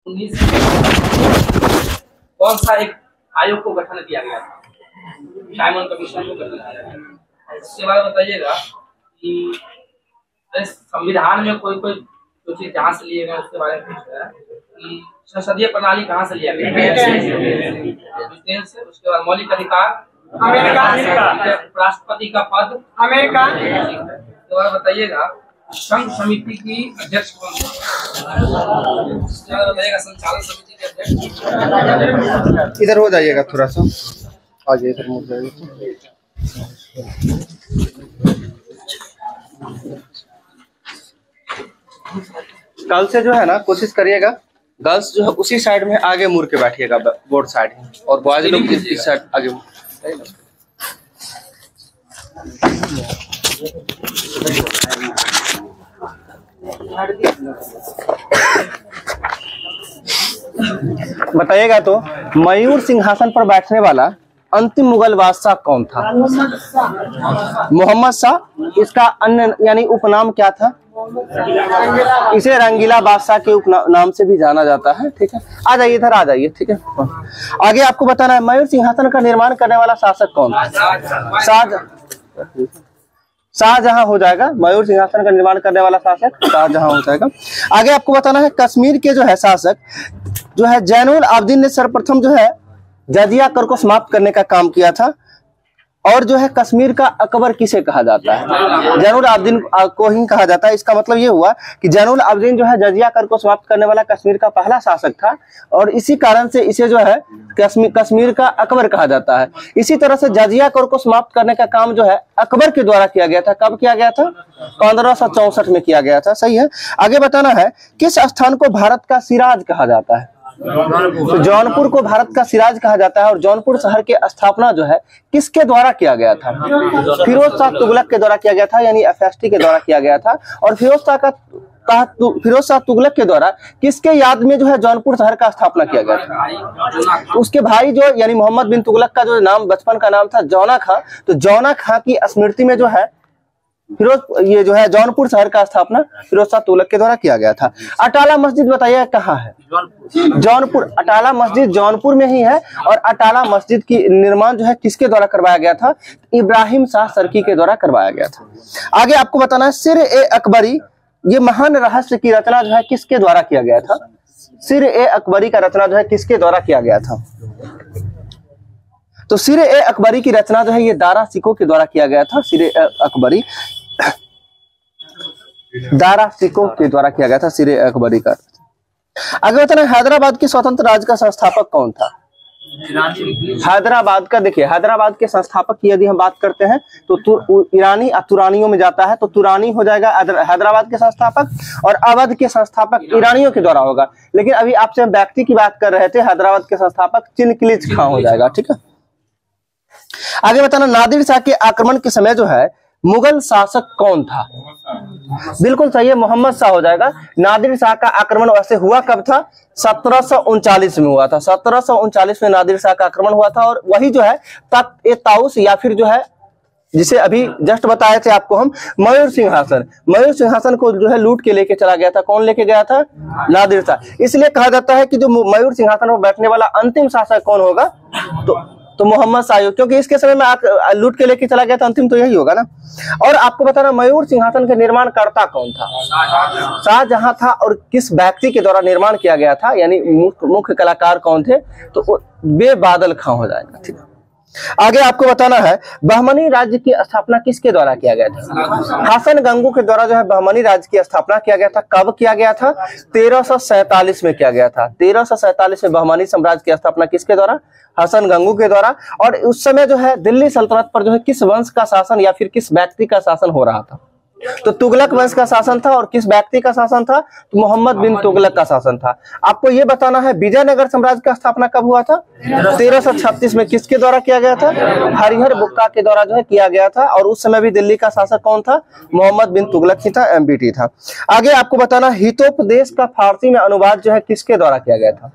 19 कौन सा एक आयोग को गठन किया गया था? साइमन कमीशन को गठन किया गया। इसके बाद बताइएगा कि संविधान में कोई कोई जो चीज जहाँ से लिए गए उसके बारे में पूछ रहा है कि संसदीय प्रणाली कहाँ से लिया गया? ब्रिटेन से। उसके बाद मौलिक अधिकार अमेरिका। राष्ट्रपति का पद अमेरिका। उसके बाद बताइएगा संघ समिति की अध्यक्ष कौन था? बताइएगा संचालन समिति के अध्यक्ष। इधर हो जाइएगा, थोड़ा सा आगे इधर मुड़ जाइएगा। कल से जो है ना कोशिश करिएगा, गर्ल्स जो है उसी साइड में आगे मुड़ के बैठिएगा, बोर्ड साइड, और बॉयज लोग इस साइड आगे। बताइएगा तो मयूर सिंहासन पर बैठने वाला अंतिम मुगल बादशाह कौन था? मोहम्मद शाह। इसका अन्य यानी उपनाम क्या था? इसे रंगीला बादशाह के उपनाम से भी जाना जाता है। ठीक है, आ जाइए इधर, आ जाइए। ठीक है, आगे आपको बताना है मयूर सिंहासन का निर्माण करने वाला शासक कौन था? शाहजहां हो जाएगा। मयूर सिंहासन का निर्माण करने वाला शासक शाहजहां हो जाएगा। आगे आपको बताना है कश्मीर के जो है शासक जो है जैनुल आबदीन ने सर्वप्रथम जो है जजिया कर को समाप्त करने का काम किया था। और जो है कश्मीर का अकबर किसे कहा जाता है? जैनुल आबदीन को ही कहा जाता है। इसका मतलब ये हुआ कि जैनुल आबदीन जो है जजिया कर को समाप्त करने वाला कश्मीर का पहला शासक था, और इसी कारण से इसे जो है कश्मीर का अकबर कहा जाता है। इसी तरह से जजिया कर को समाप्त करने का काम जो है अकबर के द्वारा किया गया था। कब किया गया था? 1564 में किया गया था। सही है। आगे बताना है किस स्थान को भारत का सिराज कहा जाता है? तो जौनपुर को भारत का सिराज कहा जाता है। और जौनपुर शहर की स्थापना जो है किसके द्वारा किया गया था? फिरोज शाह तुगलक के द्वारा किया गया था, यानी एफएसटी के द्वारा किया गया था। और फिरोज शाह तुगलक के द्वारा किसके याद में जो है जौनपुर शहर का स्थापना किया गया था? उसके भाई जो यानी मोहम्मद बिन तुगलक का जो नाम बचपन का नाम था जौना खां, तो जौना खां की स्मृति में जो है ये जो है जौनपुर शहर का स्थापना फिरोज शाह तुगलक के द्वारा किया गया था। अटाला मस्जिद बताइए कहाँ है? जौनपुर। अटाला मस्जिद जौनपुर में ही है। और अटाला मस्जिद की निर्माण जो है किसके द्वारा करवाया गया था? इब्राहिम शाह सरकी के द्वारा करवाया गया था। आगे आपको बताना है सिर ए अकबरी, ये महान रहस्य की रचना जो है किसके द्वारा किया गया था? सिर ए अकबरी का रचना जो है किसके द्वारा किया गया था? तो सिर ए अकबरी की रचना जो है ये दारा सिकोह के द्वारा किया गया था। सिर ए अकबरी दारा सिकोह के द्वारा किया गया था, सिर ए अकबरी का। आगे बताना हैदराबाद के स्वतंत्र राज्य का संस्थापक कौन था? हैदराबाद का देखिए, हैदराबाद के संस्थापक की यदि हम बात करते हैं तो ईरानी तुरानियों में जाता है, तो तुरानी हो जाएगा हैदराबाद के संस्थापक। और अवध के संस्थापक ईरानियों के द्वारा होगा। लेकिन अभी आपसे हम व्यक्ति की बात कर रहे थे, हैदराबाद के संस्थापक चिनकिलिज खां हो जाएगा। ठीक है, आगे बताना नादिर शाह के आक्रमण के समय जो है मुगल शासक कौन था? बिल्कुल सही है, मोहम्मद शाह हो जाएगा। नादिर शाह का आक्रमण वैसे हुआ कब था? 1739 में हुआ था। 1739 में नादिर शाह का आक्रमण हुआ था। और वही जो है ताउस या फिर जो है जिसे अभी जस्ट बताए थे आपको हम, मयूर सिंहासन को जो है लूट के लेके चला गया था। कौन लेके गया था? नादिर शाह। इसलिए कहा जाता है कि जो मयूर सिंहासन पर बैठने वाला अंतिम शासक कौन होगा? तो मोहम्मद शाह, क्योंकि इसके समय में लूट के लेके चला गया था अंतिम, तो यही होगा ना। और आपको बताना मयूर सिंहासन के निर्माण करता कौन था? शाहजहां था। और किस व्यक्ति के द्वारा निर्माण किया गया था, यानी मुख्य कलाकार कौन थे? तो बेबादल खां हो जाएगा। ठीक है, आगे आपको बताना है बहमनी राज्य की स्थापना किसके द्वारा किया गया था? हसन गंगू के द्वारा जो है बहमनी राज्य की स्थापना किया गया था। कब किया गया था? 1347 में किया गया था। 1347 में बहमनी साम्राज्य की स्थापना किसके द्वारा? हसन गंगू के द्वारा। और उस समय जो है दिल्ली सल्तनत पर जो है किस वंश का शासन या फिर किस व्यक्ति का शासन हो रहा था? तो तुगलक वंश का शासन था। और किस व्यक्ति का शासन था? तो मोहम्मद बिन तुगलक का शासन था। आपको यह बताना है विजयनगर साम्राज्य का स्थापना कब हुआ था? 1336 में। किसके द्वारा किया गया था? हरिहर बुक्का के द्वारा जो है किया गया था। और उस समय भी दिल्ली का शासक कौन था? मोहम्मद बिन तुगलक ही था, एमबीटी था। आगे आपको बताना हितोपदेश का फारसी में अनुवाद जो है किसके द्वारा किया गया था?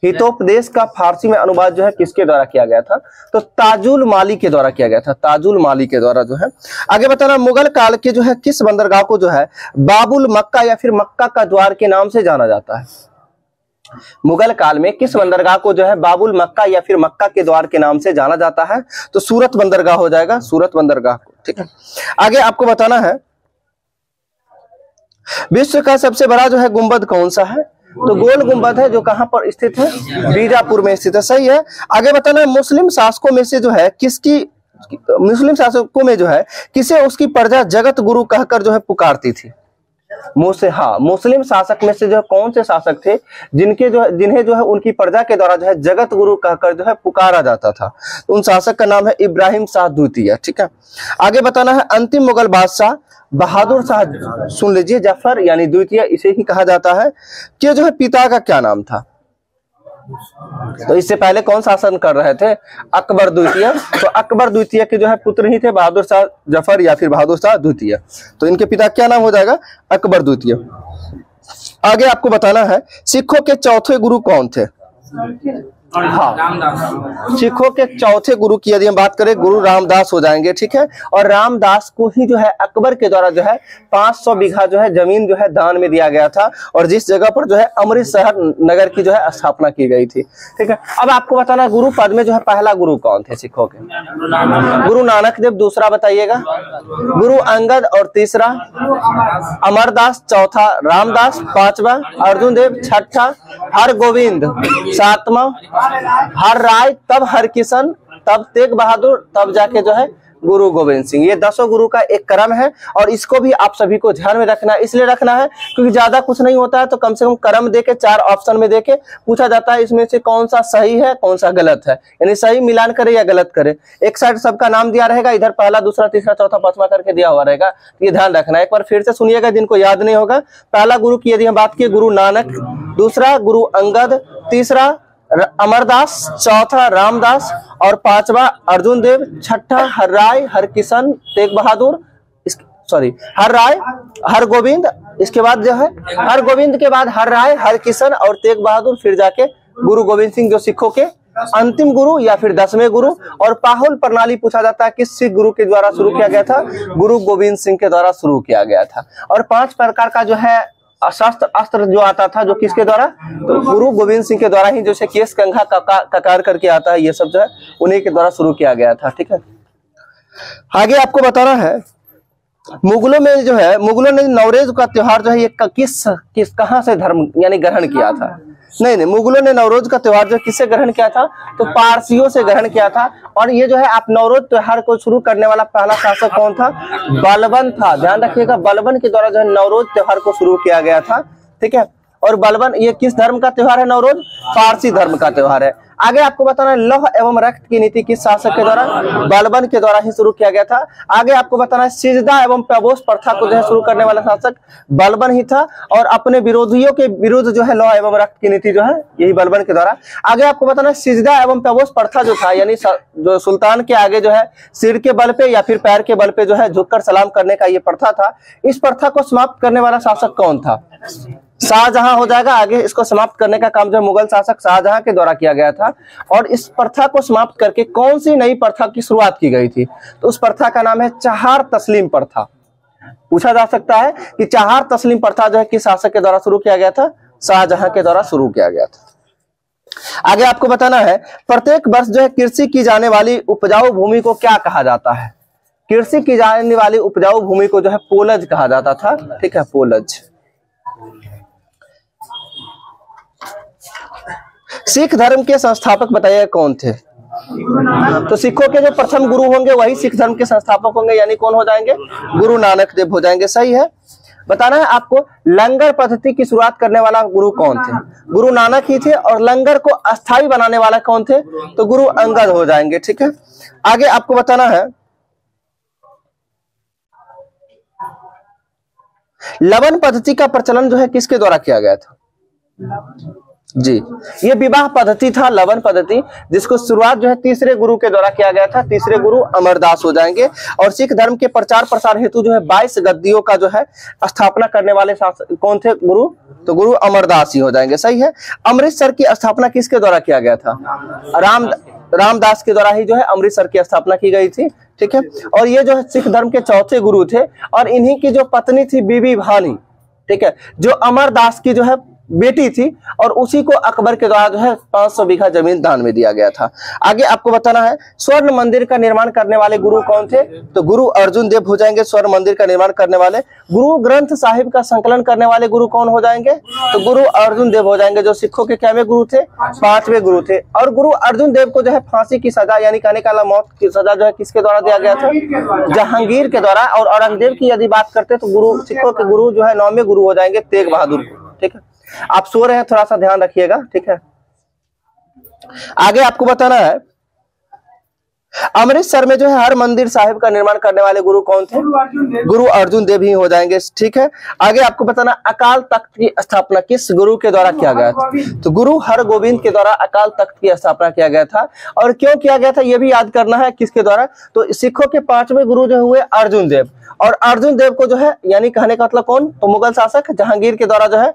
हितोपदेश का फारसी में अनुवाद जो है किसके द्वारा किया गया था? तो ताजुल माली के द्वारा किया गया था। ताजुल माली के द्वारा जो है। आगे बताना मुगल काल के जो है किस बंदरगाह को जो है बाबुल मक्का या फिर मक्का का द्वार के नाम से जाना जाता है? मुगल काल में किस बंदरगाह को जो है बाबुल मक्का या फिर मक्का के द्वार के नाम से जाना जाता है? तो सूरत बंदरगाह हो जाएगा, सूरत बंदरगाह को। ठीक है, आगे आपको बताना है विश्व का सबसे बड़ा जो है गुंबद कौन सा है? तो गोल गुंबद है, जो कहां पर स्थित है? बीजापुर में स्थित है। सही है। आगे बताना है मुस्लिम शासकों में से जो है मुस्लिम शासकों में जो है किसे उसकी प्रजा जगत गुरु कहकर जो है पुकारती थी? मुस्लिम शासक में से जो है कौन से शासक थे जिन्हें जो है उनकी प्रजा के द्वारा जो है जगत गुरु कहकर जो है पुकारा जाता था? उन शासक का नाम है इब्राहिम शाह द्वितीय। ठीक है, आगे बताना है अंतिम मुगल बादशाह बहादुर शाह, सुन लीजिए, जफर यानी द्वितीय इसे ही कहा जाता है, कि जो है पिता का क्या नाम था? तो इससे पहले कौन शासन कर रहे थे? अकबर द्वितीय। तो अकबर द्वितीय के जो है पुत्र ही थे बहादुर शाह जफर या फिर बहादुर शाह द्वितीय। तो इनके पिता क्या नाम हो जाएगा? अकबर द्वितीय। आगे आपको बताना है सिखों के चौथे गुरु कौन थे? हाँ, सिखों के चौथे गुरु की यदि हम बात करें, गुरु रामदास हो जाएंगे। ठीक है, और रामदास को ही जो है अकबर के द्वारा जो है 500 बीघा जो है जमीन जो है दान में दिया गया था, और जिस जगह पर जो है अमृतसर नगर की जो है स्थापना की गई थी। ठीक है, अब आपको बताना गुरु पद में जो है पहला गुरु कौन थे सिखों के? गुरु नानक देव। दूसरा बताइएगा? गुरु अंगद। और तीसरा अमरदास। चौथा रामदास। पांचवा अर्जुन देव। छठा हरगोविंद। सातवां हर राय, तब हरकिशन, तब तेग बहादुर, तब जाके जो है गुरु गोविंद सिंह। ये 10 गुरु का एक क्रम है, और इसको भी आप सभी को ध्यान में रखना है। इसलिए रखना है क्योंकि ज्यादा कुछ नहीं होता है, तो कम से कम क्रम देके 4 ऑप्शन में देके पूछा जाता है इसमें से कौन सा सही है कौन सा गलत है, यानी सही मिलान करे या गलत करे। एक साइड सबका नाम दिया रहेगा, इधर पहला दूसरा तीसरा चौथा पांचवा करके दिया हुआ रहेगा। ये ध्यान रखना है। एक बार फिर से सुनिएगा जिनको याद नहीं होगा। पहला गुरु की यदि हम बात की गुरु नानक, दूसरा गुरु अंगद, तीसरा अमरदास, चौथा रामदास, और पांचवा अर्जुन देव, छठा हरराय, हरकिशन, तेग बहादुर, हरराय, हरगोविंद। इसके बाद जो है हरगोविंद के बाद हरराय, हरकिशन और तेग बहादुर, फिर जाके गुरु गोविंद सिंह, जो सिखों के अंतिम गुरु या फिर 10वें गुरु। और पाहुल प्रणाली पूछा जाता है किस सिख गुरु के द्वारा शुरू किया गया था? गुरु गोविंद सिंह के द्वारा शुरू किया गया था। और 5 प्रकार का जो है शस्त्र अस्त्र जो आता था, जो किसके द्वारा? तो गुरु गोविंद सिंह के द्वारा ही, जैसे केस कंघा ककार करके आता है, ये सब जो है उन्हीं के द्वारा शुरू किया गया था। ठीक है, आगे आपको बताना है मुगलों में जो है मुगलों ने नवरेज का त्योहार जो है ये कहां से धर्म यानी ग्रहण किया था? नहीं, मुगलों ने नवरोज का त्योहार जो किससे ग्रहण किया था? तो पारसियों से ग्रहण किया था। और ये जो है आप नवरोज त्योहार को शुरू करने वाला पहला शासक कौन था? बलबन था। ध्यान रखिएगा, बलबन के द्वारा जो है नवरोज त्योहार को शुरू किया गया था। ठीक है, और बलबन ये किस धर्म का त्योहार है? नवरोज पारसी धर्म का त्योहार है। आगे आपको बताना है लौह एवं रक्त की नीति किस शासक के द्वारा? बलबन के द्वारा ही शुरू किया गया था। आगे आपको बताना है सिजदा एवं पैबोस प्रथा को जो है शुरू करने वाला शासक बलबन ही था, और अपने विरोधियों के विरुद्ध जो है लौह एवं रक्त की नीति जो है यही बलबन के द्वारा। आगे आपको बताना है सिजदा एवं पैबोस प्रथा जो था, यानी जो सुल्तान के आगे जो है सिर के बल पे या फिर पैर के बल पे जो है झुककर सलाम करने का ये प्रथा था, इस प्रथा को समाप्त करने वाला शासक कौन था? शाहजहां हो जाएगा। आगे इसको समाप्त करने का काम जो मुगल शासक शाहजहां के द्वारा किया गया था। और इस प्रथा को समाप्त करके कौन सी नई प्रथा की शुरुआत की गई थी? तो उस प्रथा का नाम है चहार तस्लीम प्रथा। पूछा जा सकता है कि चहार तस्लीम प्रथा जो है किस शासक के द्वारा शुरू किया गया था? शाहजहां के द्वारा शुरू किया गया था। आगे आपको बताना है प्रत्येक वर्ष जो है कृषि की जाने वाली उपजाऊ भूमि को क्या कहा जाता है? कृषि की जाने वाली उपजाऊ भूमि को जो है पोलज कहा जाता था। ठीक है, पोलज। सिख धर्म के संस्थापक बताइए कौन थे? तो सिखों के जो प्रथम गुरु होंगे वही सिख धर्म के संस्थापक होंगे, यानी कौन हो जाएंगे? गुरु नानक देव हो जाएंगे। सही है। बताना है आपको लंगर पद्धति की शुरुआत करने वाला गुरु कौन थे? गुरु नानक ही थे। और लंगर को अस्थायी बनाने वाला कौन थे? तो गुरु अंगद हो जाएंगे। ठीक है, आगे आपको बताना है लवन पद्धति का प्रचलन जो है किसके द्वारा किया गया था? जी, ये विवाह पद्धति था, लवन पद्धति, जिसको शुरुआत जो है तीसरे गुरु के द्वारा किया गया था। तीसरे गुरु अमरदास हो जाएंगे। और सिख धर्म के प्रचार प्रसार हेतु जो है 22 गद्दियों का जो है स्थापना करने वाले कौन थे? गुरु, तो गुरु अमरदास ही हो जाएंगे। सही है। अमृतसर की स्थापना किसके द्वारा किया गया था? रामदास के द्वारा ही जो है अमृतसर की स्थापना की गई थी। ठीक है, और ये जो है सिख धर्म के चौथे गुरु थे। और इन्हीं की जो पत्नी थी बीबी भानी, ठीक है, जो अमरदास की जो है बेटी थी और उसी को अकबर के द्वारा जो है 500 बीघा जमीन दान में दिया गया था। आगे आपको बताना है स्वर्ण मंदिर का निर्माण करने वाले गुरु कौन थे? तो गुरु अर्जुन देव हो जाएंगे स्वर्ण मंदिर का निर्माण करने वाले। गुरु ग्रंथ साहिब का संकलन करने वाले गुरु कौन हो जाएंगे? तो गुरु अर्जुन देव हो जाएंगे, जो सिखों के कैवे गुरु थे? 5वें गुरु थे। और गुरु अर्जुन देव को जो है फांसी की सजा यानी कहने का मौत की सजा जो है किसके द्वारा दिया गया था? जहांगीर के द्वारा। और औरंगजेब की यदि बात करते तो गुरु सिखों के गुरु जो है 9वें गुरु हो जाएंगे तेग बहादुर। ठीक है, आप सो रहे हैं, थोड़ा सा ध्यान रखिएगा। ठीक है, आगे आपको बताना है अमृतसर में जो है हर मंदिर साहिब का निर्माण करने वाले गुरु कौन थे? गुरु अर्जुन देव ही हो जाएंगे। ठीक है, आगे आपको बताना अकाल तख्त की स्थापना किस गुरु के द्वारा किया गया था? तो गुरु हरगोविंद के द्वारा अकाल तख्त की स्थापना किया गया था। और क्यों किया गया था ये भी याद करना है, किसके द्वारा? तो सिखों के 5वें गुरु जो हुए अर्जुन देव। और अर्जुन देव को जो है यानी कहने का मतलब कौन? तो मुगल शासक जहांगीर के द्वारा जो है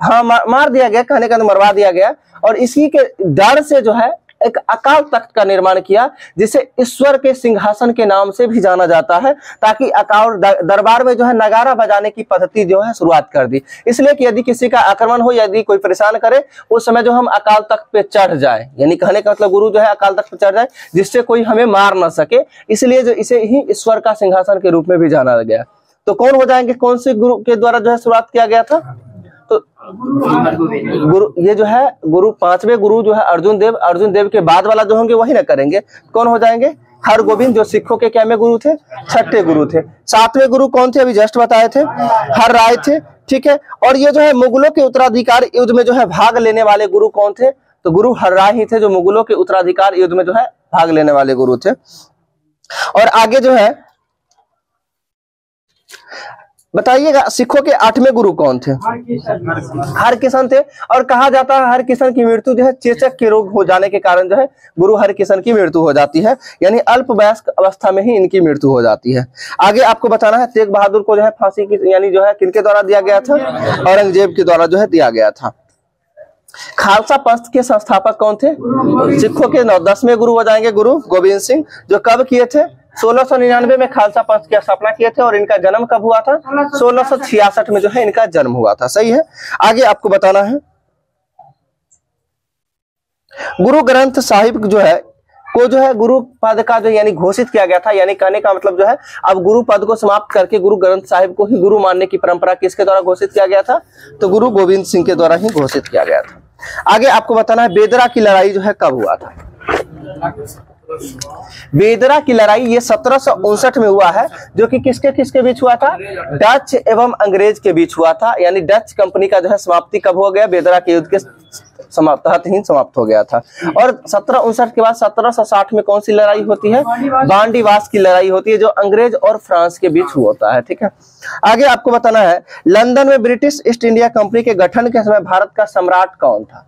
हाँ मार दिया गया, कहने का मरवा दिया गया। और इसी के डर से जो है एक अकाल तख्त का निर्माण किया, जिसे ईश्वर के सिंहासन के नाम से भी जाना जाता है, ताकि अकाल दरबार में जो है नगारा बजाने की पद्धति जो है शुरुआत कर दी। इसलिए कि यदि किसी का आक्रमण हो, यदि कोई परेशान करे, उस समय जो हम अकाल तख्त पे चढ़ जाए, यानी कहने का मतलब गुरु जो है अकाल तख्त पे चढ़ जाए जिससे कोई हमें मार न सके, इसलिए जो इसे ही ईश्वर का सिंहासन के रूप में भी जाना गया। तो कौन हो जाएंगे? कौन से गुरु के द्वारा जो है शुरुआत किया गया था? तो गुरु ये जो है गुरु 5वें गुरु जो है अर्जुन देव के बाद वाला जो होंगे वही ना करेंगे। कौन हो जाएंगे? हरगोविंद, जो सिखों के कैमे गुरु थे? 6ठे गुरु थे। 7वें गुरु कौन थे? अभी जस्ट बताए थे, हर राय थे। ठीक है, और ये जो है मुगलों के उत्तराधिकार युद्ध में जो है भाग लेने वाले गुरु कौन थे? तो गुरु हर राय ही थे, जो मुगलों के उत्तराधिकार युद्ध में जो है भाग लेने वाले गुरु थे। और आगे जो है बताइएगा सिखों के 8वें गुरु कौन थे? हरकिशन थे। और कहा जाता है हरकिशन की मृत्यु जो है चेचक के रोग हो जाने के कारण जो है गुरु हरकिशन की मृत्यु हो जाती है, यानी अल्प वयस्क अवस्था में ही इनकी मृत्यु हो जाती है। आगे आपको बताना है तेग बहादुर को जो है फांसी की यानी जो है किनके द्वारा दिया गया था? औरंगजेब के द्वारा जो है दिया गया था। खालसा पंथ के संस्थापक कौन थे? सिखों के 10वें गुरु हो जाएंगे गुरु गोविंद सिंह, जो कब किए थे? 1699 में खालसा पंथ की स्थापना किए थे। और इनका जन्म कब हुआ था? 1666 में जो है इनका जन्म हुआ था। सही है, आगे आपको बताना है गुरु ग्रंथ साहिब जो है को जो है गुरु पद का जो यानी घोषित किया गया था, यानी कहने का मतलब जो है अब गुरु पद को समाप्त करके गुरु ग्रंथ साहिब को ही गुरु मानने की परंपरा किसके द्वारा घोषित किया गया था? तो गुरु गोविंद सिंह के द्वारा ही घोषित किया गया था। आगे आपको बताना है बेदरा की लड़ाई जो है कब हुआ था? बेदरा की लड़ाई ये 1759 में हुआ है, जो कि किसके किसके बीच हुआ था? डच एवं अंग्रेज के बीच हुआ था। यानी डच कंपनी का जो है समाप्ति कब हो गया? बेदरा के युद्ध के समाप्त हो गया था। और 1759 के बाद 1760 में कौन सी लड़ाई होती है? बांडीवास की लड़ाई होती है, जो अंग्रेज और फ्रांस के बीच होता है। ठीक है, आगे आपको बताना है लंदन में ब्रिटिश ईस्ट इंडिया कंपनी के गठन के समय भारत का सम्राट कौन था?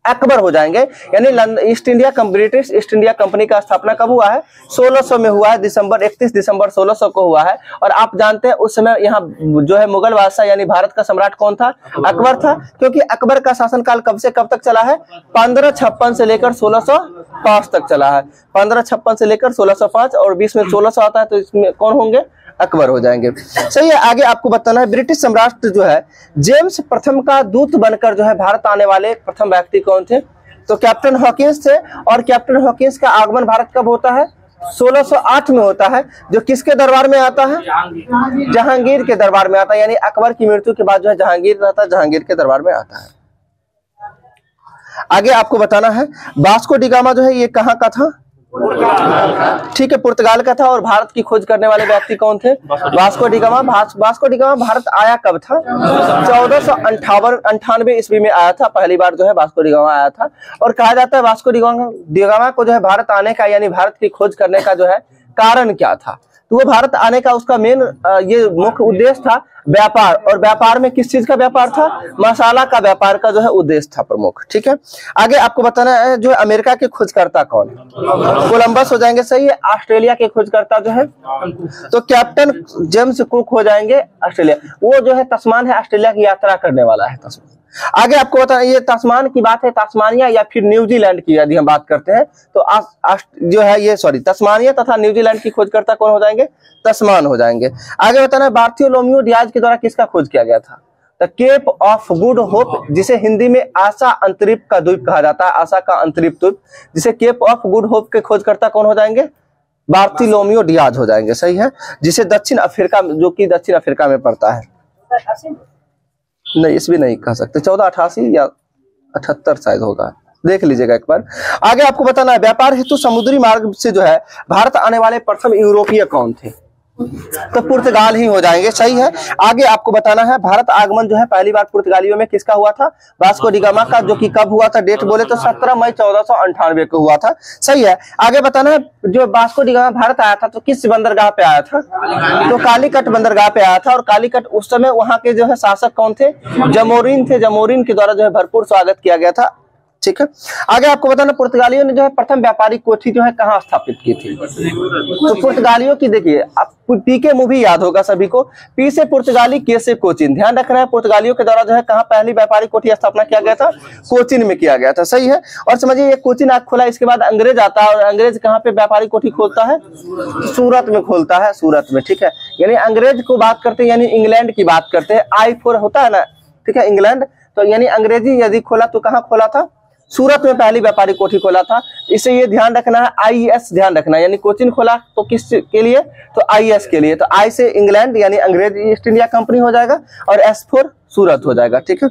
अकबर हो जाएंगे। यानी ब्रिटिश ईस्ट इंडिया कंपनी का स्थापना कब हुआ है? 1600 में हुआ है, 31 दिसंबर 1600 को हुआ है। और आप जानते हैं उस समय यहाँ जो है मुगल बादशाह यानी भारत का सम्राट कौन था? अकबर था, क्योंकि अकबर का शासनकाल कब से कब तक चला है? 1556 से लेकर 1605 तक चला है। 1556 से लेकर 1605 और बीच में 1600 आता है, तो इसमें कौन होंगे? अकबर हो जाएंगे। सही है, आगे आपको बताना है ब्रिटिश सम्राट जो है जेम्स प्रथम का दूत बनकर जो है भारत आने वाले प्रथम व्यक्ति कौन थे? तो कैप्टन हॉकिंस थे। और कैप्टन हॉकिंस का आगमन भारत कब होता है? 1608 में होता है, जो किसके दरबार में आता है? जहांगीर के दरबार में आता है। यानी अकबर की मृत्यु के बाद जो है जहांगीर रहता है, जहांगीर के दरबार में आता है। आगे आपको बताना है वास्को डी गामा जो है ये कहाँ का था? ठीक है, पुर्तगाल का था। और भारत की खोज करने वाले व्यक्ति कौन थे? Vasco D gamma. Vasco D gamma Bharat आया कब था? 1498 ईस्वी में आया था, पहली बार जो है वास्को डी गामा आया था। और कहा जाता है वास्को डी गामा को जो है भारत आने का यानी भारत की खोज करने का जो है कारण क्या था? तो वो भारत आने का उसका मेन ये मुख्य उद्देश्य था व्यापार। और व्यापार में किस चीज का व्यापार था? मसाला का व्यापार का जो है उद्देश्य था प्रमुख। ठीक है, आगे आपको बताना है जो अमेरिका के खोजकर्ता कौन है? कोलंबस हो जाएंगे। सही है, ऑस्ट्रेलिया के खोजकर्ता जो है तो कैप्टन जेम्स कुक हो जाएंगे ऑस्ट्रेलिया। वो जो है तस्मान है, ऑस्ट्रेलिया की यात्रा करने वाला है तस्मान। आगे आपको बताना ये तस्मान की बात है, तस्मानिया या फिर न्यूजीलैंड की यदि हम बात करते हैं तो जो है ये तस्मानिया तथा न्यूजीलैंड की खोजकर्ता कौन हो जाएंगे? तस्मान हो जाएंगे। आगे बताना है बार्थियोलोम्यू डियाज के द्वारा किसका खोज किया गया था? The Cape of Good Hope, जिसे हिंदी में आशा अंतरिप का द्वीप कहा जाता है, आशा का अंतरिप द्वीप, जिसे केप ऑफ गुड होप के खोजकर्ता कौन हो जाएंगे? बार्थिलोमियो डियाज हो जाएंगे, सही है। जिसे दक्षिण अफ्रीका, जो कि दक्षिण अफ्रीका में पड़ता है, नहीं इस भी नहीं कह सकते, 1488 या 78 शायद होगा, देख लीजिएगा एक बार। आगे आपको बताना है व्यापार हेतु समुद्री मार्ग से जो है भारत आने वाले प्रथम यूरोपीय कौन थे? तो पुर्तगाल ही हो जाएंगे, सही है। आगे आपको बताना है भारत आगमन जो है पहली बार पुर्तगालियों में किसका हुआ था? वास्को डी गामा का, जो कि कब हुआ था? डेट बोले तो 17 मई 1498 को हुआ था, सही है। आगे बताना है जो वास्को डी गामा भारत आया था तो किस बंदरगाह पे आया था? तो कालीकट बंदरगाह पे आया था। और कालीकट उस समय वहां के जो है शासक कौन थे? जमोरिन थे। जमोरिन के द्वारा जो है भरपूर स्वागत किया गया था, ठीक है। आगे आपको बताना पुर्तगालियों ने जो है प्रथम व्यापारिक कोठी जो है कहाँ स्थापित की थी? तो पुर्तगालियों की देखिए, आप पी के मूवी याद होगा सभी को, पी से पुर्तगाली, के से कोचिन, ध्यान रखना है। पुर्तगालियों के द्वारा जो है कहाँ पहली व्यापारिक कोठी स्थापना किया गया था? कोचिन में किया गया था, सही है। और समझिए ये कोचिन आज खोला, इसके बाद अंग्रेज आता है और अंग्रेज कहाँ पे व्यापारिक कोठी खोलता है? सूरत में खोलता है, सूरत में, ठीक है। यानी अंग्रेज को बात करते हैं, यानी इंग्लैंड की बात करते हैं। I4 होता है ना, ठीक है, इंग्लैंड। तो यानी अंग्रेजी यदि खोला तो कहाँ खोला था? सूरत में पहली व्यापारिक कोठी खोला था। इसे ये ध्यान रखना है, IS ध्यान रखना है, यानी कोचिन खोला तो किस के लिए? तो IS के लिए। तो I से इंग्लैंड यानी अंग्रेज ईस्ट इंडिया कंपनी हो जाएगा और S4 सूरत हो जाएगा, ठीक है।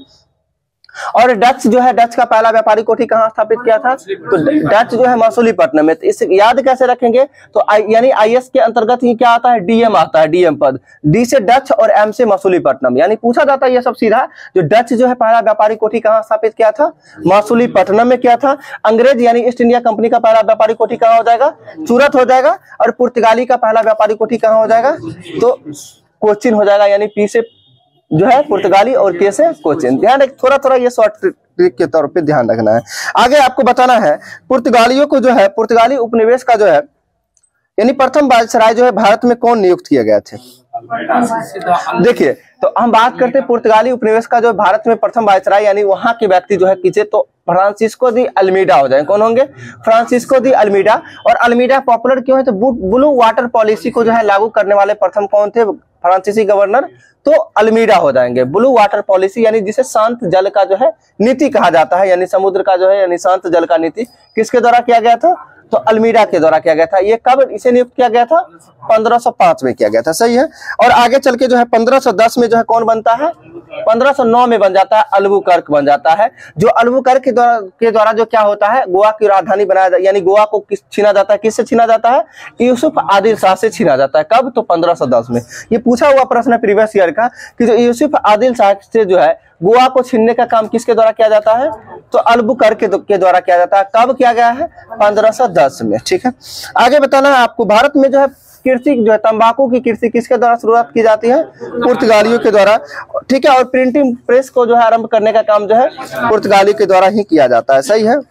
और डच जो है, डच का पहला व्यापारिक कोठी कहाँ स्थापित किया था? तो डच जो है मसूलीपट्टनम में। तो इसे याद कैसे रखेंगे? तो यानी IS के अंतर्गत ही क्या आता है? DM आता है, DM पद। D से डच और M से मसूलीपट्टनम, यानी पूछा जाता है ये सब सीधा। जो डच जो है पहला व्यापारिक कोठी कहाँ स्थापित किया था? मसूलीपट्टनम में किया था। अंग्रेज यानी ईस्ट इंडिया कंपनी का पहला व्यापारिक कोठी कहाँ हो जाएगा? सूरत हो जाएगा। और पुर्तगाली का पहला व्यापारिक कोठी कहाँ हो जाएगा? तो कोचिन हो जाएगा, यानी पी से जो है पुर्तगाली और के से कोचिन। ध्यान रख, थोड़ा थोड़ा ये शॉर्ट ट्रिक के तौर पे ध्यान रखना है। आगे आपको बताना है पुर्तगालियों को जो है पुर्तगाली उपनिवेश का जो है यानी प्रथम वायसराय जो है भारत में कौन नियुक्त किए गए थे? देखिए, तो हम बात करते हैं पुर्तगाली उपनिवेश का जो भारत में प्रथम वायसराय यानी वहां के व्यक्ति जो है किसे? तो फ्रांसिस्को दी अल्मीडा हो जाएंगे। कौन होंगे? Francisco de Almeida. और अल्मीडा पॉपुलर क्यों है? तो ब्लू वाटर पॉलिसी को जो है लागू करने वाले प्रथम कौन थे? फ्रांसीसी गवर्नर, तो अल्मीडा हो जाएंगे। ब्लू वाटर पॉलिसी यानी जिसे शांत जल का जो है नीति कहा जाता है, यानी समुद्र का जो है यानी शांत जल का नीति किसके द्वारा किया गया था? तो अल्मीडा के द्वारा किया गया था। ये कब इसे नियुक्त किया गया था? 1505 में किया गया था, सही है। और आगे चल के जो है 1510 में जो है कौन बनता है? 1509 में बन जाता है, अल्बुकर्क बन जाता है। जो अल्बुकर्क के द्वारा जो क्या होता है? गोवा की राजधानी बनाया जाता है, यानी गोवा को छीना जाता है। किससे छीना जाता है? यूसुफ आदिल शाह से छीना जाता है। कब? तो 1510 में। ये पूछा हुआ प्रश्न है प्रीवियस ईयर का कि जो यूसुफ आदिल शाह से जो है गोवा को छीनने का काम किसके द्वारा किया जाता है? तो अल्बुकर्क के द्वारा किया जाता है। कब किया गया है? 1510 में, ठीक है। आगे बताना है आपको भारत में जो है कृषि जो है तंबाकू की कृषि किसके द्वारा शुरुआत की जाती है? पुर्तगालियों के द्वारा, ठीक है। और प्रिंटिंग प्रेस को जो है आरंभ करने का काम जो है पुर्तगाली के द्वारा ही किया जाता है, सही है।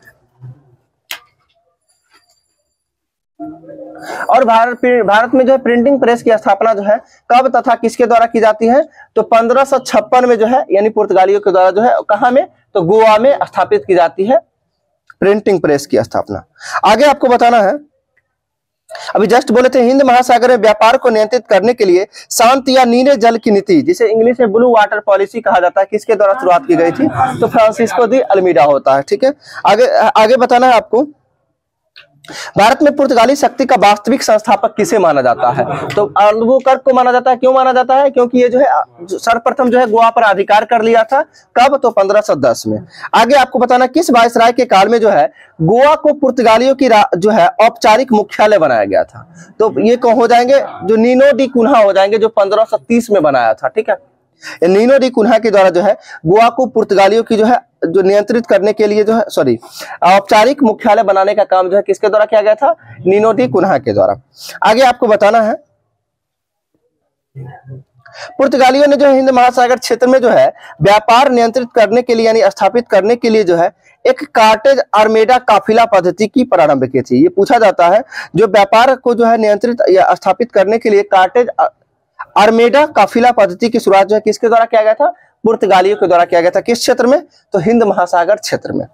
और भारत में जो है प्रिंटिंग प्रेस की स्थापना जो है कब तथा किसके द्वारा की जाती है? तो 1556 में जो है यानी पुर्तगालियों के द्वारा जो है कहाँ में? तो गोवा में स्थापित की जाती है प्रिंटिंग प्रेस की स्थापना। आगे आपको बताना है, अभी जस्ट बोले थे हिंद महासागर में व्यापार को नियंत्रित करने के लिए शांत या नीले जल की नीति, जिसे इंग्लिश में ब्लू वाटर पॉलिसी कहा जाता है, किसके द्वारा शुरुआत की गई थी? तो फ्रांसिस्को दी अल्मीडा होता है, ठीक है। आगे बताना है आपको भारत में पुर्तगाली शक्ति का वास्तविक संस्थापक किसे माना जाता है? तो अल्बुकर्क को माना जाता है। क्यों माना जाता है? क्योंकि ये जो है सर्वप्रथम जो है गोवा पर अधिकार कर लिया था। कब? तो 1510 में। आगे आपको बताना किस वायसराय के काल में जो है गोवा को पुर्तगालियों की जो है औपचारिक मुख्यालय बनाया गया था? तो ये कौन हो जाएंगे? जो नीनो डी कुन्हा हो जाएंगे, जो 1530 में बनाया था, ठीक है। नीनो डी कुन्हा के द्वारा जो है गोवा को पुर्तगालियों की जो है जो नियंत्रित करने के लिए जो है औपचारिक मुख्यालय बनाने का काम जो है किसके द्वारा किया गया था? नीनो डी कुन्हा के द्वारा। आगे आपको बताना है पुर्तगालियों ने जो हिंद महासागर क्षेत्र में जो है व्यापार नियंत्रित करने के लिए यानी स्थापित करने के लिए जो है एक कार्टेज आर्मेडा काफिला पद्धति की प्रारंभ की थी। ये पूछा जाता है जो व्यापार को जो है नियंत्रित या स्थापित करने के लिए कार्टेज आर्मेडा काफिला पद्धति की शुरुआत जो है किसके द्वारा किया गया था? पुर्तगालियों के द्वारा किया गया था। किस क्षेत्र में? तो हिंद महासागर क्षेत्र में।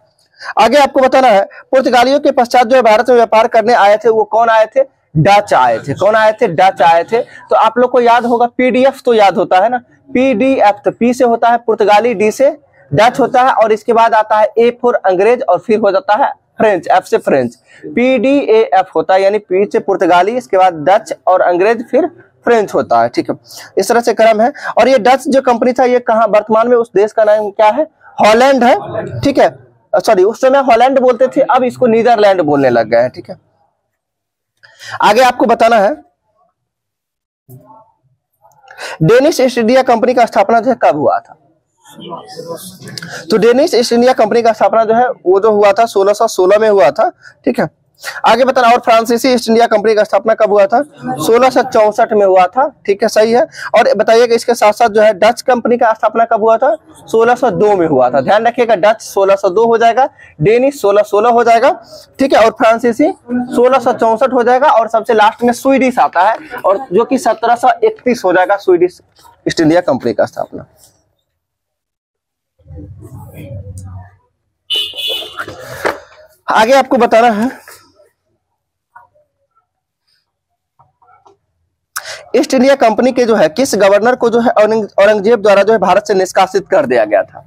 आगे आपको बताना है पुर्तगालियों के पश्चात जो है भारत में व्यापार करने आए थे वो कौन आए थे? डच आए थे। कौन आए थे? डच आए थे। तो आप लोग को याद होगा PDF तो याद होता है ना, PDF, तो P से होता है पुर्तगाली, D से डच होता है, और इसके बाद आता है A फॉर अंग्रेज, और फिर हो जाता है फ्रेंच, F से फ्रेंच। PDAF होता है, यानी P से पुर्तगाली, इसके बाद डच और अंग्रेज, फिर फ्रेंच होता है। ठीक है, इस तरह से क्रम है। और ये डच जो कंपनी था, ये कहाँ वर्तमान में उस देश का नाम क्या है? हॉलैंड है। ठीक है, सॉरी, उस समय हॉलैंड बोलते थे, अब इसको नीदरलैंड बोलने लग गए हैं। ठीक है, आगे आपको बताना है डेनिश ईस्ट इंडिया कंपनी का स्थापना जो है कब हुआ था? तो डेनिश ईस्ट इंडिया कंपनी का स्थापना जो है वो जो हुआ था 1616 में हुआ था। ठीक है, आगे बताना। और फ्रांसीसी ईस्ट इंडिया कंपनी का स्थापना कब हुआ था? 1664 में हुआ था। ठीक है, सही है। और बताइएगा इसके साथ साथ जो है डच कंपनी का स्थापना कब हुआ था? 1602 में हुआ था। ध्यान रखिएगा, डच 1602 हो जाएगा, डेनिश 1616 हो जाएगा। ठीक है, और फ्रांसीसी 1664 हो जाएगा, और सबसे लास्ट में स्वीडिश आता है, और जो कि 1731 हो जाएगा, स्वीडिश ईस्ट इंडिया कंपनी का स्थापना। आगे आपको बताना है ईस्ट इंडिया कंपनी के जो है किस गवर्नर को जो है औरंगजेब द्वारा जो है भारत से निष्कासित कर दिया गया था?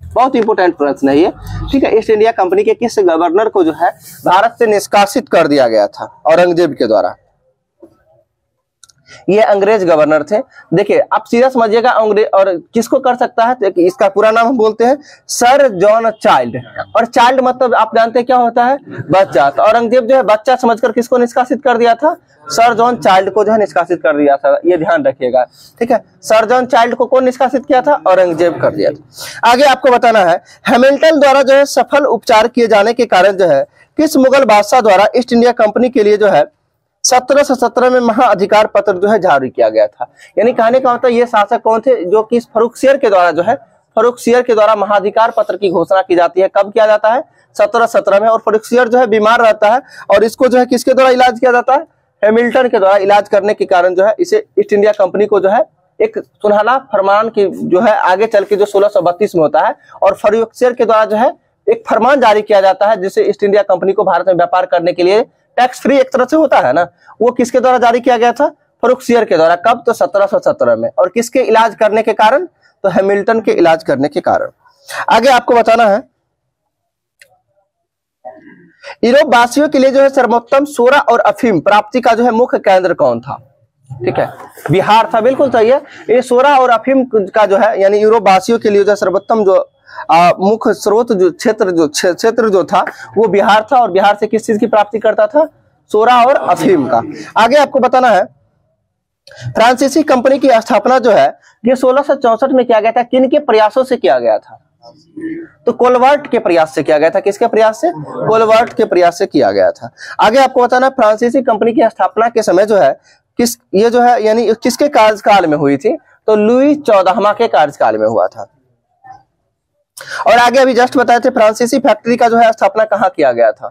बहुत इंपोर्टेंट प्रश्न है ये। ठीक है, ईस्ट इंडिया कंपनी के किस गवर्नर को जो है भारत से निष्कासित कर दिया गया था औरंगजेब के द्वारा? ये अंग्रेज गवर्नर थे। देखिए, आप सीधा समझिएगा, अंग्रेज और किसको कर सकता है, तो इसका पूरा नाम हम बोलते हैं सर जॉन चाइल्ड, और चाइल्ड मतलब आप जानते हैं क्या होता है? बच्चा। तो औरंगजेब जो है बच्चा समझकर किसको निष्कासित कर दिया था? सर जॉन चाइल्ड को जो है निष्कासित कर दिया था, ये ध्यान रखिएगा। ठीक है, सर जॉन चाइल्ड को कौन निष्कासित किया था? औरंगजेब कर दिया था। आगे आपको बताना है हैमिल्टन द्वारा जो है सफल उपचार किए जाने के कारण जो है किस मुगल बादशाह द्वारा ईस्ट इंडिया कंपनी के लिए जो है 1717 में महाअधिकार पत्र जो है जारी किया गया था? यानी कहने का मतलब ये शासक कौन थे जो कि फर्रुखसियर के द्वारा जो है फर्रुखसियर के द्वारा महाअधिकार पत्र की घोषणा की जाती है। कब किया जाता है? 1717 में। और फर्रुखसियर जो है बीमार रहता है, और इसको जो है किसके द्वारा इलाज किया जाता है? हैमिल्टन के द्वारा इलाज करने के कारण जो है इसे ईस्ट इंडिया कंपनी को जो है एक सुनहला फरमान की जो है आगे चल के जो 1632 में होता है, और फर्रुखसियर के द्वारा जो है एक फरमान जारी किया जाता है जिससे ईस्ट इंडिया कंपनी को भारत में व्यापार करने के लिए टैक्स फ्री एक तरह से होता है ना, वो किसके द्वारा जारी किया गया था? फर्रुखसियर के द्वारा। कब? तो 1717 में। और किसके इलाज करने के कारण? तो हैमिल्टन के इलाज करने के कारण। आगे आपको बताना है यूरोप वासियों के लिए जो है सर्वोत्तम सोरा और अफीम प्राप्ति का जो है मुख्य केंद्र कौन था? ठीक है, बिहार था। बिल्कुल सही है। ये सोरा और अफीम का जो है यानी यूरोप वासियों के लिए जो सर्वोत्तम जो मुख्य स्रोत जो क्षेत्र जो था वो बिहार था, और बिहार से किस चीज की प्राप्ति करता था? सोरा और अफीम का। आगे आपको बताना है फ्रांसीसी कंपनी की स्थापना जो है ये 1664 में किया गया था। किन के प्रयासों से किया गया था? तो कोलवर्ट के प्रयास से किया गया था। किसके प्रयास से? कोलवर्ट के प्रयास से किया गया था। आगे आपको बताना फ्रांसीसी कंपनी की स्थापना के समय जो है ये जो है यानी किसके कार्यकाल में हुई थी? तो लुई 14वां के कार्यकाल में हुआ था। और आगे अभी जस्ट बताए थे फ्रांसीसी फैक्ट्री का जो है स्थापना कहाँ किया गया था?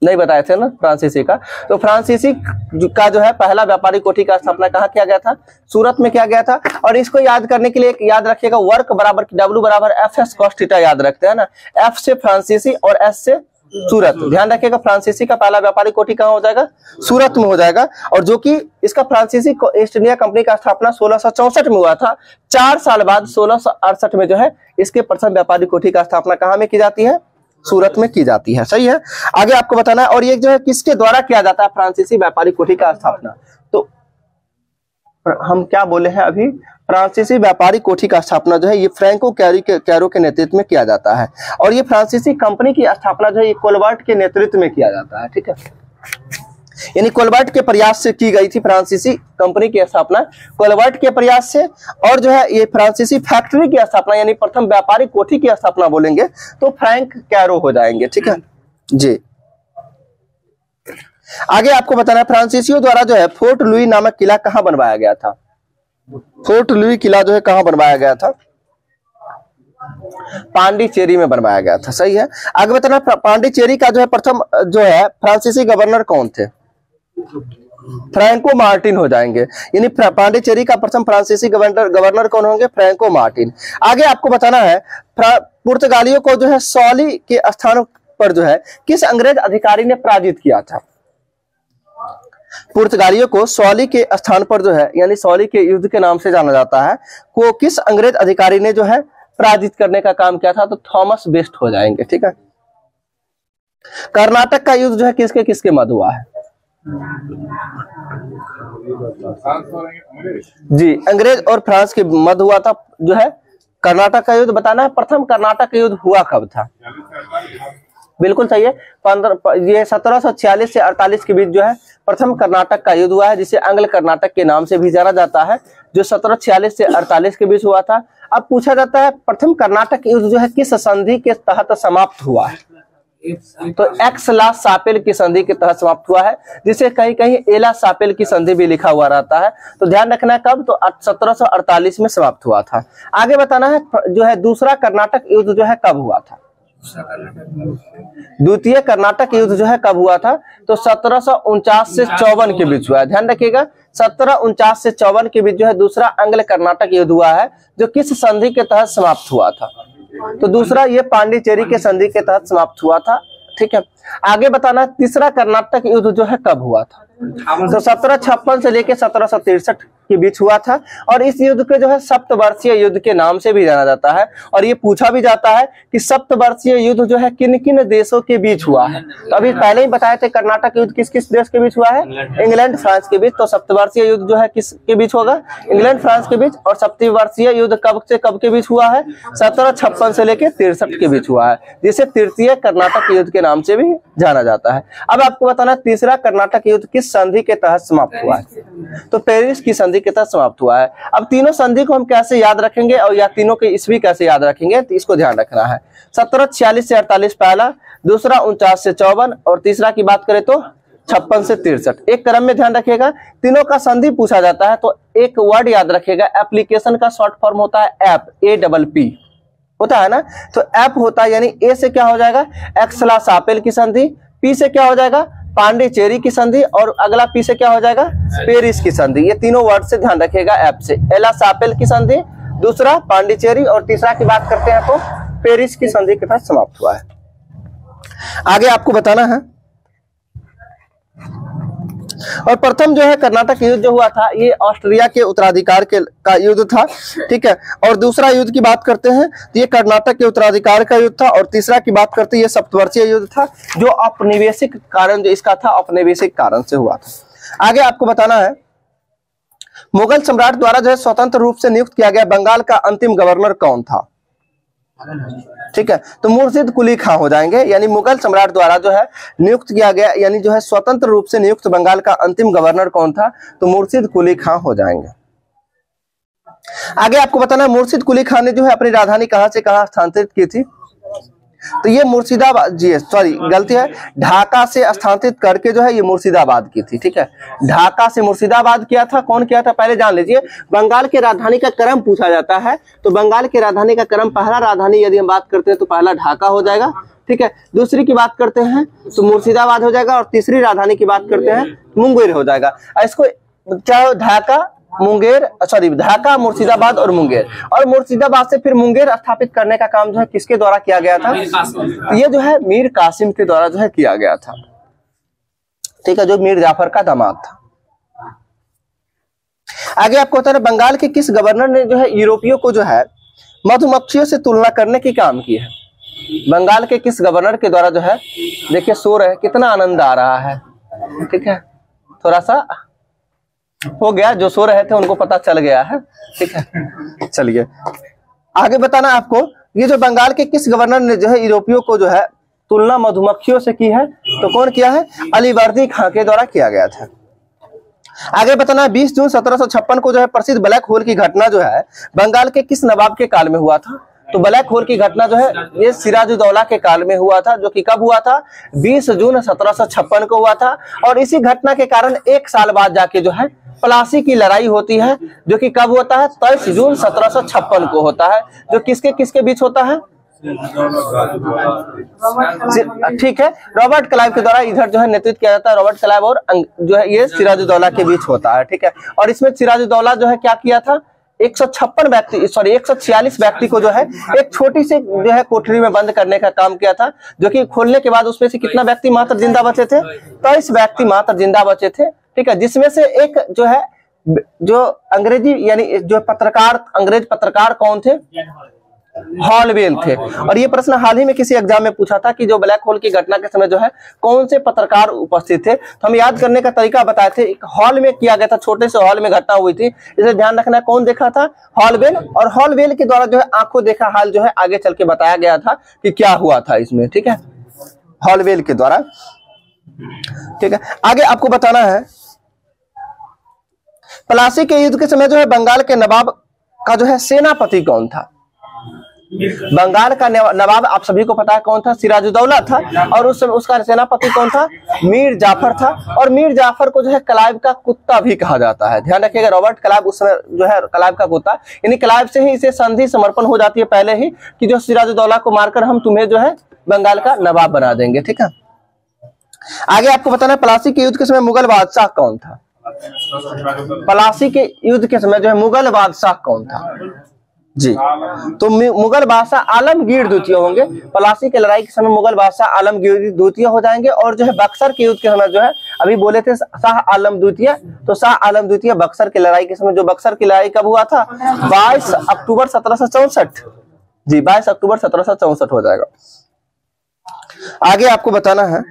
नहीं बताए थे ना फ्रांसीसी का। तो फ्रांसीसी का जो है पहला व्यापारिक कोठी का स्थापना कहाँ किया गया था? सूरत में किया गया था। और इसको याद करने के लिए याद रखिएगा वर्क बराबर W बराबर FS cos थीटा याद रखते हैं ना। F से फ्रांसीसी और S से सूरत। ध्यान रखिएगा फ्रांसीसी का पहला व्यापारिक कोठी कहाँ हो जाएगा? सूरत में हो जाएगा। और जो कि इसका फ्रांसीसी ईस्ट इंडिया कंपनी का स्थापना 1664 में हुआ था। 4 साल बाद 1668 में जो है इसके प्रथम व्यापारिक कोठी का स्थापना कहाँ में की जाती है? सूरत में की जाती है। सही है। आगे आपको बताना है और ये जो है किसके द्वारा किया जाता है फ्रांसीसी व्यापारिक कोठी का स्थापना? तो हम क्या बोले हैं अभी? फ्रांसीसी व्यापारिक कोठी का स्थापना जो है ये फ्रैंको कैरो के नेतृत्व में किया जाता है। और ये फ्रांसीसी कंपनी की स्थापना जो है ये कोलवर्ट के नेतृत्व में किया जाता है। ठीक है, यानी कोलवर्ट के प्रयास से की गई थी फ्रांसीसी कंपनी की स्थापना, कोलवर्ट के प्रयास से। और जो है ये फ्रांसीसी फैक्ट्री की स्थापना यानी प्रथम व्यापारिक कोठी की स्थापना बोलेंगे तो फ्रैंक कैरो हो जाएंगे। ठीक है जी। आगे आपको बताना है फ्रांसीसियों द्वारा जो है फोर्ट लुई नामक किला कहां बनवाया गया था? फोर्ट लुई किला जो है कहां बनवाया गया था? पांडिचेरी में बनवाया गया था। सही है। आगे बताना पांडिचेरी का जो है प्रथम जो है फ्रांसीसी गवर्नर कौन थे? फ्रैंको मार्टिन हो जाएंगे। यानी पांडिचेरी का प्रथम फ्रांसीसी गवर्नर कौन होंगे? Franco Martin. आगे आपको बताना है पुर्तगालियों को जो है सॉली के स्थान पर जो है किस अंग्रेज अधिकारी ने पराजित किया था? पुर्तगालियों को सौली के स्थान पर जो है यानी सौली के युद्ध के नाम से जाना जाता है, को किस अंग्रेज अधिकारी ने जो है पराजित करने का काम किया था? तो थॉमस बेस्ट हो जाएंगे। ठीक है। कर्नाटक का युद्ध जो है किसके किसके मध्य हुआ है? जी, अंग्रेज और फ्रांस के मध्य हुआ था जो है कर्नाटक का युद्ध। बताना है प्रथम कर्नाटक का युद्ध हुआ कब था? बिल्कुल सही है, 1746 से 48 के बीच जो है प्रथम कर्नाटक का युद्ध हुआ है, जिसे अंग्ल कर्नाटक के नाम से भी जाना जाता है, जो 1746 से 48 के बीच हुआ था। अब पूछा जाता है प्रथम कर्नाटक युद्ध जो है किस संधि के तहत समाप्त हुआ है? तो एक्स-ला-सापेल की संधि के तहत समाप्त हुआ है, जिसे कहीं कहीं एला-सापेल की संधि भी लिखा हुआ रहता है। तो ध्यान रखना है कब? तो 1748 में समाप्त हुआ था। आगे बताना है जो है दूसरा कर्नाटक युद्ध जो है कब हुआ था? द्वितीय कर्नाटक युद्ध जो है कब हुआ था? तो 1749 से 54 के बीच हुआ है। ध्यान रखिएगा 1749 से 54 के बीच जो है दूसरा अंग्ल कर्नाटक युद्ध हुआ है, जो किस संधि के तहत समाप्त हुआ था? तो दूसरा ये पांडिचेरी के संधि के तहत समाप्त हुआ था। ठीक है। आगे बताना तीसरा कर्नाटक युद्ध जो है कब हुआ था? तो 1756 से लेकर 1763 के बीच हुआ था, और इस युद्ध के जो है सप्तवर्षीय युद्ध के नाम से भी जाना जाता है। और ये पूछा भी जाता है कि सप्तवर्षीय युद्ध जो है किन किन देशों के बीच हुआ है? तो अभी पहले ही बताए थे कर्नाटक युद्ध किस किस देश के बीच हुआ है? इंग्लैंड फ्रांस के बीच। तो सप्तवर्षीय युद्ध जो है किसके बीच होगा? इंग्लैंड फ्रांस के बीच। और सप्तवर्षीय युद्ध कब से कब के बीच हुआ है? 1756 से लेकर 63 के बीच हुआ है, जिसे तृतीय कर्नाटक युद्ध के नाम से भी जाना जाता है। अब आपको बताना तीसरा कर्नाटक युद्ध किस संधि के तहत समाप्त हुआ है? तो पेरिस की संधि के तहत समाप्त हुआ है। अब तीनों संधि को हम कैसे याद रखेंगे और या तीनों के ईस्वी कैसे याद रखेंगे, तो इसको ध्यान रखना है। 1746 से 48 पहला, दूसरा 49 से 54, और तीसरा की बात करें तो 56 से 63। एक क्रम में ध्यान रखिएगा। तीनों का संधि पूछा जाता है तो एक वर्ड याद रखिएगा, एप्लीकेशन का शॉर्ट फॉर्म होता है एप, APP होता है ना। तो एप होता है यानी ए से क्या हो जाएगा? एक्स-ला-सापेल की संधि, पी से क्या हो जाएगा? पांडिचेरी की संधि, और अगला पी से क्या हो जाएगा? पेरिस की संधि। ये तीनों वर्ड से ध्यान रखिएगा ऐप से। एला-सापेल की संधि, दूसरा पांडिचेरी, और तीसरा की बात करते हैं तो पेरिस की संधि के तहत समाप्त हुआ है। आगे आपको बताना है, और प्रथम जो है कर्नाटक युद्ध जो हुआ था ये ऑस्ट्रिया के उत्तराधिकार का युद्ध था। ठीक है। और दूसरा युद्ध की बात करते हैं तो ये कर्नाटक के उत्तराधिकार का युद्ध था, और तीसरा की बात करते हैं ये सप्तवर्षीय युद्ध था, जो औपनिवेशिक कारण जो इसका था औपनिवेशिक कारण से हुआ था। आगे आपको बताना है मुगल सम्राट द्वारा जो है स्वतंत्र रूप से नियुक्त किया गया बंगाल का अंतिम गवर्नर कौन था? ठीक है। तो मुर्शिद कुली खां हो जाएंगे, यानी मुगल सम्राट द्वारा जो है नियुक्त किया गया यानी जो है स्वतंत्र रूप से नियुक्त बंगाल का अंतिम गवर्नर कौन था? तो मुर्शिद कुली खां हो जाएंगे। आगे आपको बताना है मुर्शिद कुली खां ने जो है अपनी राजधानी कहां से कहां स्थानांतरित की थी? तो ये मुर्शिदाबाद, जी सॉरी गलती है, ढाका से स्थानांतरित करके जो है ये मुर्शिदाबाद की थी। ठीक है। ढाका से मुर्शिदाबाद किया था। कौन किया था पहले जान लीजिए। बंगाल के राजधानी का क्रम पूछा जाता है, तो बंगाल की राजधानी का क्रम पहला राजधानी यदि हम बात करते हैं तो पहला ढाका हो जाएगा। ठीक है। दूसरी की बात करते हैं तो मुर्शिदाबाद हो जाएगा, और तीसरी राजधानी की बात करते हैं मुंगेर हो जाएगा। इसको चाहे ढाका, मुंगेर, सॉरी ढाका, मुर्शिदाबाद और मुंगेर, और मुर्शिदाबाद से फिर मुंगेर स्थापित करने का काम जो है किसके द्वारा किया गया था? तो ये जो है मीर कासिम के द्वारा जो है किया गया था। ठीक है, जो मीर जाफर का दामाद था। आगे आपको होता है बंगाल के किस गवर्नर ने जो है यूरोपियों को जो है मधुमक्खियों से तुलना करने की काम की है? बंगाल के किस गवर्नर के द्वारा जो है, देखिए सो रहे कितना आनंद आ रहा है। ठीक है, थोड़ा सा हो गया, जो सो रहे थे उनको पता चल गया है। ठीक है, चलिए आगे बताना आपको, ये जो बंगाल के किस गवर्नर ने जो है यूरोपियों को जो है तुलना मधुमक्खियों से की है? तो कौन किया है? अलीवर्दी खां के द्वारा किया गया था। आगे बताना 20 जून 1756 को जो है प्रसिद्ध ब्लैक होल की घटना जो है बंगाल के किस नवाब के काल में हुआ था? तो ब्लैक होल की घटना जो है ये सिराजुद्दौला के काल में हुआ था, जो कि कब हुआ था? 20 जून 1756 को हुआ था। और इसी घटना के कारण एक साल बाद जाके जो है प्लासी की लड़ाई होती है, जो कि कब होता है? 23 जून 1756 को होता है, जो किसके किसके बीच होता है? ठीक है, रॉबर्ट क्लाइव के द्वारा इधर जो है नेतृत्व किया जाता है। रॉबर्ट क्लाइव और जो है ये सिराजुद्दौला के बीच होता है। ठीक है, और इसमें सिराजुद्दौला जो है क्या किया था? 146 व्यक्ति को जो है एक छोटी सी जो है कोठरी में बंद करने का काम किया था, जो कि खोलने के बाद उसमें से कितना व्यक्ति मात्र जिंदा बचे थे? 23 व्यक्ति मात्र जिंदा बचे थे। ठीक है, जिसमें से एक जो है जो अंग्रेजी यानी जो पत्रकार अंग्रेज पत्रकार कौन थे, हॉलवेल थे। और ये प्रश्न हाल ही में किसी एग्जाम में पूछा था कि जो ब्लैक होल की घटना के समय जो है कौन से पत्रकार उपस्थित थे। तो हम याद करने का तरीका बताए थे, एक हॉल में किया गया था, छोटे से हॉल में घटना हुई थी, इसे ध्यान रखना। कौन देखा था, हॉलवेल। और हॉलवेल के द्वारा जो है आंखों देखा हाल जो है आगे चल के बताया गया था कि क्या हुआ था इसमें, ठीक है, हॉलवेल के द्वारा। ठीक है, आगे आपको बताना है प्लासी के युद्ध के समय जो है बंगाल के नवाब का जो है सेनापति कौन था। बंगाल का नवाब आप सभी को पता है कौन था, सिराजुद्दौला था। और उस समय उसका सेनापति कौन था, मीर जाफर था। और मीर जाफर को जो है क्लाइव का कुत्ता भी कहा जाता है। ध्यान रखिएगा, रॉबर्ट क्लाइव उस समय जो है क्लाइव का कुत्ता, यानी क्लाइव से ही इसे संधि समर्पण हो जाती है पहले ही कि जो सिराजुद्दौला को मारकर हम तुम्हें जो है बंगाल का नवाब बना देंगे। ठीक है, आगे आपको बताना है प्लासी के युद्ध के समय मुगल बादशाह कौन था। प्लासी के युद्ध के समय जो है मुगल बादशाह कौन था जी, तो मुगल बादशाह आलमगीर द्वितीय होंगे। प्लासी की लड़ाई के समय मुगल बादशाह आलमगीर द्वितीय हो जाएंगे। और जो है बक्सर के युद्ध के समय जो है अभी बोले थे शाह आलम द्वितीय, तो शाह आलम द्वितीय बक्सर की लड़ाई के समय, जो बक्सर की लड़ाई कब हुआ था, 22 अक्टूबर 1764 जी, 22 अक्टूबर 1764 हो जाएगा। आगे आपको बताना है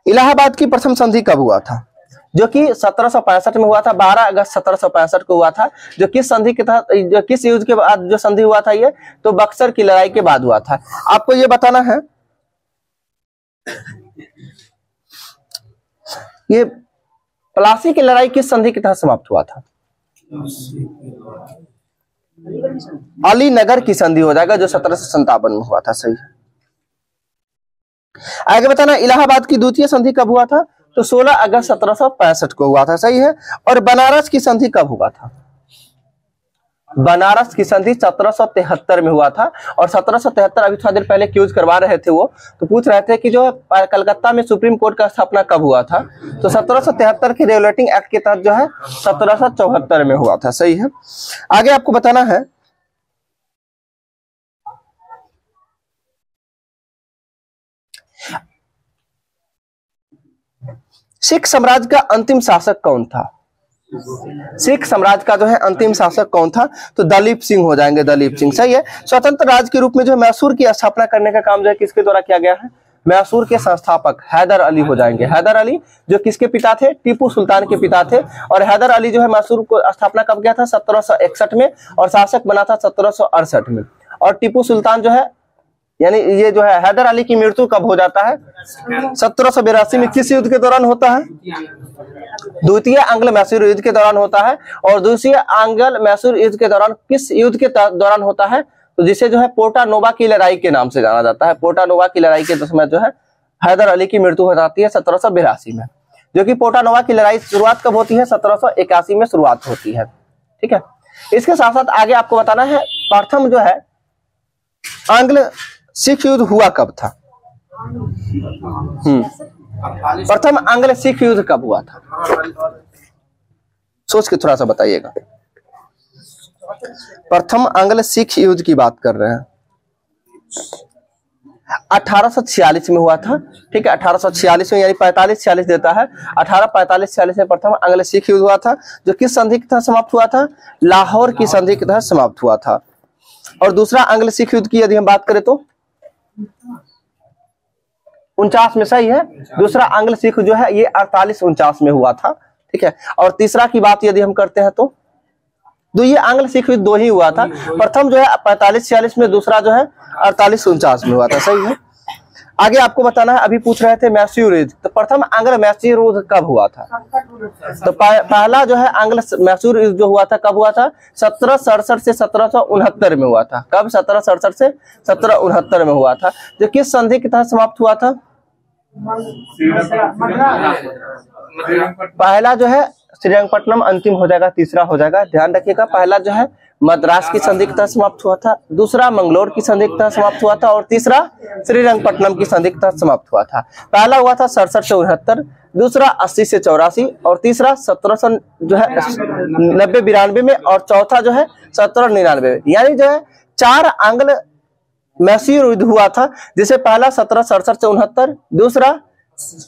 इलाहाबाद की प्रथम संधि कब हुआ था, जो कि 1765 में हुआ था, 12 अगस्त 1765 को हुआ था। जो किस संधि के तहत, जो किस युद्ध के बाद जो संधि हुआ था, ये तो बक्सर की लड़ाई के बाद हुआ था। आपको ये बताना है ये प्लासी की लड़ाई किस संधि के तहत समाप्त हुआ था। अलीनगर की संधि हो जाएगा, जो 1757 में हुआ था। सही है। आगे बताना इलाहाबाद की द्वितीय संधि कब हुआ था, तो 16 अगस्त 1765 को हुआ था। सही है। और बनारस की संधि कब हुआ था, बनारस की संधि 1773 में हुआ था। और 1773 अभी थोड़ा देर पहले क्यूज करवा रहे थे वो, तो पूछ रहे थे कि जो कलकत्ता में सुप्रीम कोर्ट का स्थापना कब हुआ था, तो 1773 के रेगुलेटिंग एक्ट के तहत जो है 1774 में हुआ था। सही है। आगे आपको बताना है सिख साम्राज्य का अंतिम शासक कौन था। सिख साम्राज्य का जो है अंतिम शासक कौन था, तो दलीप सिंह हो जाएंगे, दलीप सिंह। सही है। स्वतंत्र राज्य के रूप में जो मैसूर की स्थापना करने का काम जो है किसके द्वारा किया गया है, मैसूर के संस्थापक हैदर अली हो जाएंगे। हैदर अली जो किसके पिता थे, टीपू सुल्तान के पिता थे। और हैदर अली जो है मैसूर को स्थापना कब किया था, 1761 में। और शासक बना था 1768 में। और टीपू सुल्तान जो है, यानी ये जो है हैदर अली की मृत्यु कब हो जाता है, 1782 में। किस युद्ध के दौरान होता है, द्वितीय आंग्ल मैसूर युद्ध के दौरान होता है। और दूसरे आंग्ल मैसूर युद्ध के दौरान किस युद्ध के दौरान होता है, तो जिसे जो है पोर्टा नोवा की लड़ाई के नाम से जाना जाता है। पोर्टा नोवा की लड़ाई के समय जो है हैदर अली की मृत्यु हो जाती है 1782 में। जो कि पोर्टा नोवा की लड़ाई शुरुआत कब होती है, 1781 में शुरुआत होती है। ठीक है। इसके साथ साथ आगे आपको बताना है प्रथम जो है आंग्ल सिख युद्ध हुआ कब था। प्रथम आंग्ल सिख युद्ध कब हुआ था, सोच के थोड़ा सा बताइएगा। प्रथम आंग्ल सिख युद्ध की बात कर रहे हैं, 1846 में हुआ था। ठीक है, 1846 में, यानी 45-46 देता है। 1845-46 में प्रथम आंग्ल सिख युद्ध हुआ था, जो किस संधि के तहत समाप्त हुआ था, लाहौर की संधि के तहत समाप्त हुआ था। और दूसरा आंग्ल सिख युद्ध की यदि हम बात करें तो 49 में। सही है। दूसरा आंग्ल सिख जो है ये 48-49 में हुआ था। ठीक है। और तीसरा की बात यदि हम करते हैं तो ये आंग्ल सिख युद्ध दो ही हुआ था। प्रथम जो है 45-46 में, दूसरा जो है 48-49 में हुआ था। सही है। आगे आपको बताना है, अभी पूछ रहे थे मैसूर युद्ध, तो प्रथम आंग्ल मैसूर युद्ध कब हुआ था, तो पहला जो है आंग्ल मैसूर युद्ध जो हुआ था कब हुआ था, 1767 से 1769 में हुआ था। कब, 1767 से 1769 में हुआ था। जो किस संधि के तहत समाप्त हुआ था, पहला जो है श्रीरंगपट्टनम अंतिम हो जाएगा, तीसरा हो जाएगा। ध्यान रखिएगा, पहला जो है मद्रास की संधि के तहत समाप्त हुआ था, दूसरा मंगलोर की संधि के तहत समाप्त हुआ था, और तीसरा श्रीरंगपट्टनम की संधि के तहत समाप्त हुआ था। पहला हुआ था 67 से 69, दूसरा 80 से 84, और तीसरा 1700 जो है 90-92 में, और चौथा जो है 1799 में। यानी जो है 4 आंग्ल मैसूर युद्ध हुआ था, जिसे पहला 1767 से 69, दूसरा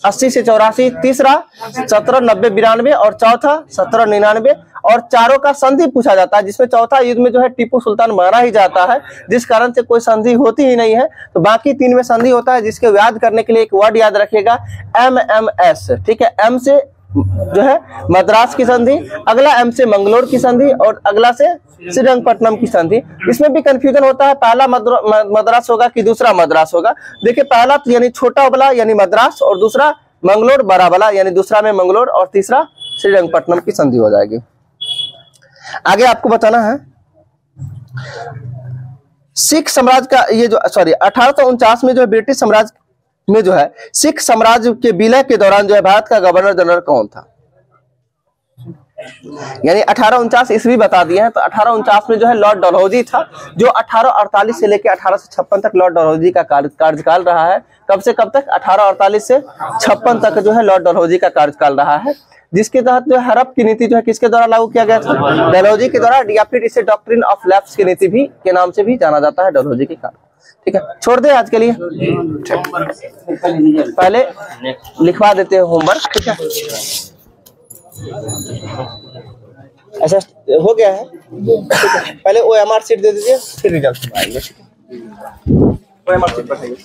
80 से 84, तीसरा 1790 92 और चौथा 1799 और चारों का संधि पूछा जाता है, जिसमें चौथा युद्ध में जो है टीपू सुल्तान मारा ही जाता है, जिस कारण से कोई संधि होती ही नहीं है। तो बाकी 3 में संधि होता है, जिसके याद करने के लिए एक वर्ड याद रखिएगा MMS, ठीक है। M से जो है मद्रास की संधि, अगला M से मंगलोर की संधि और अगला से श्रीरंगपट्टनम की संधि। इसमें भी कंफ्यूजन होता है, पहला मद्रास होगा कि दूसरा मद्रास होगा। देखिए पहला तो यानी छोटा वाला यानी मद्रास और दूसरा मंगलोर बड़ा वाला यानी दूसरा में मंगलोर और तीसरा श्रीरंगपट्टनम की संधि हो जाएगी। आगे आपको बताना है सिख साम्राज्य का ये जो 1849 में जो है ब्रिटिश साम्राज्य में जो है सिख साम्राज्य के विलय के दौरान जो है भारत का गवर्नर जनरल कौन था। यानी 1849 ईस्वी बता दिए हैं, तो 1849 में जो है लॉर्ड डलहौजी था, जो 1848 से लेकर 1856 तक लॉर्ड डलहौजी का कार्यकाल रहा है। कब से कब तक? 1848 से 56 तक जो है लॉर्ड डलहौजी का कार्यकाल रहा है, जिसके तहत जो हड़प की नीति जो है किसके द्वारा लागू किया गया था? डलहौजी के द्वारा, या फिर इसे डॉक्ट्रिन ऑफ लैप्स की नीति भी के नाम से भी जाना जाता है, डलहौजी के कारण। ठीक है, छोड़ दे आज के लिए, पहले लिखवा देते हैं होमवर्क। ठीक है, ऐसा हो गया है। पहले OMR शीट दे दीजिए, फिर रिजल्ट आएंगे। OMR शीट बताइए।